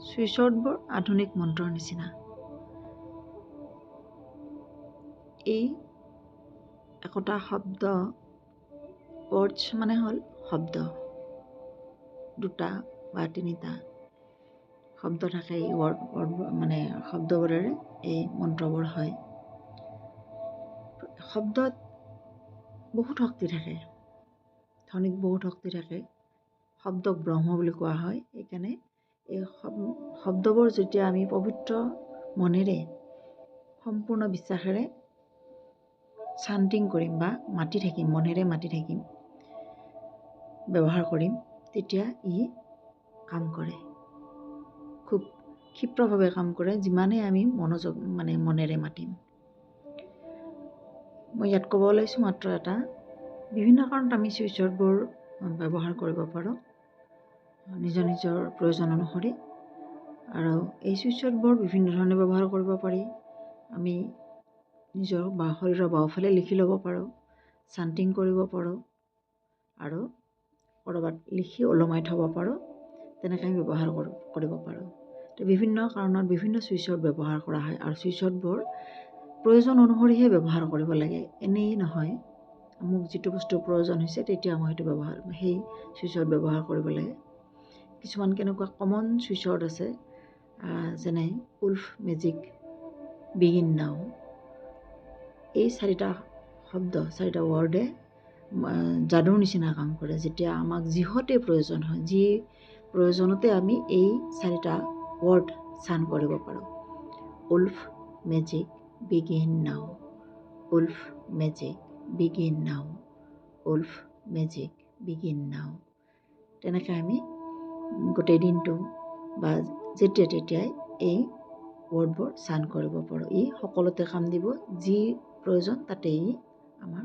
চুইচৱৰ্ডবোৰ আধুনিক মন্ত্ৰৰ নিচিনা। এই একোটা শব্দ, ৱৰ্ডছ মানে হ'ল শব্দ, দুটা বা তিনিটা শব্দ থাকে। এই ৱৰ্ড মানে শব্দবোৰেৰে এই মন্ত্ৰবোৰ হয়। শব্দত বহুত শক্তি থাকে, ধ্বনিত বহুত শক্তি থাকে। শব্দক ব্ৰহ্ম বুলি কোৱা হয়। সেইকাৰণে এই শব্দবোৰ যেতিয়া আমি পবিত্ৰ মনেৰে সম্পূৰ্ণ বিশ্বাসেৰে চান্টিং কৰিম বা মাতি থাকিম, মনেৰে মাতি থাকিম, ব্যৱহাৰ কৰিম, তেতিয়া ই কাম কৰে। খুব ক্ষিপ্ৰভাৱে কাম কৰে, যিমানেই আমি মনেৰে মাতিম। মই ইয়াত ক'ব ওলাইছোঁ মাত্ৰ এটা, বিভিন্ন কাৰণত আমি চুইচৱৰ্ডবোৰ ব্যৱহাৰ কৰিব পাৰোঁ নিজৰ নিজৰ প্ৰয়োজন অনুসৰি। আৰু এই চুইচৱৰ্ডবোৰ বিভিন্ন ধৰণে ব্যৱহাৰ কৰিব পাৰি। আমি নিজৰ শৰীৰৰ বাওঁফালে লিখি ল'ব পাৰোঁ, চান্টিং কৰিব পাৰোঁ, আৰু ক'ৰবাত লিখি ওলমাই থ'ব পাৰোঁ। তেনেকৈ আমি ব্যৱহাৰ কৰিব পাৰোঁ। বিভিন্ন কাৰণত বিভিন্ন চুইচৱৰ্ড ব্যৱহাৰ কৰা হয়, আৰু চুইচৱৰ্ডবোৰ প্ৰয়োজন অনুসৰিহে ব্যৱহাৰ কৰিব লাগে। এনেই নহয়, মোক যিটো বস্তুৰ প্ৰয়োজন হৈছে তেতিয়া মই সেই চুইচৱৰ্ড ব্যৱহাৰ কৰিব লাগে। কিছুমান কেনেকুৱা কমন চুইচৱৰ্ড আছে, যেনে উল্ফ, মেজিক, বিগিন নাও। এই চাৰিটা ৱৰ্ডে যাদুৰ নিচিনা কাম কৰে। যেতিয়া আমাক যিহতে প্ৰয়োজন হয়, যি প্ৰয়োজনতে আমি এই চাৰিটা ৱৰ্ড চান কৰিব পাৰোঁ। Wolf, magic, begin now. Wolf, magic, begin now. Wolf, magic, begin now. তেনেকৈ আমি গোটেই দিনটো বা যেতিয়া তেতিয়াই এই ৱৰ্ডবোৰ চান কৰিব পাৰোঁ। ই সকলোতে কাম দিব, যি প্ৰয়োজন তাতে ই আমাৰ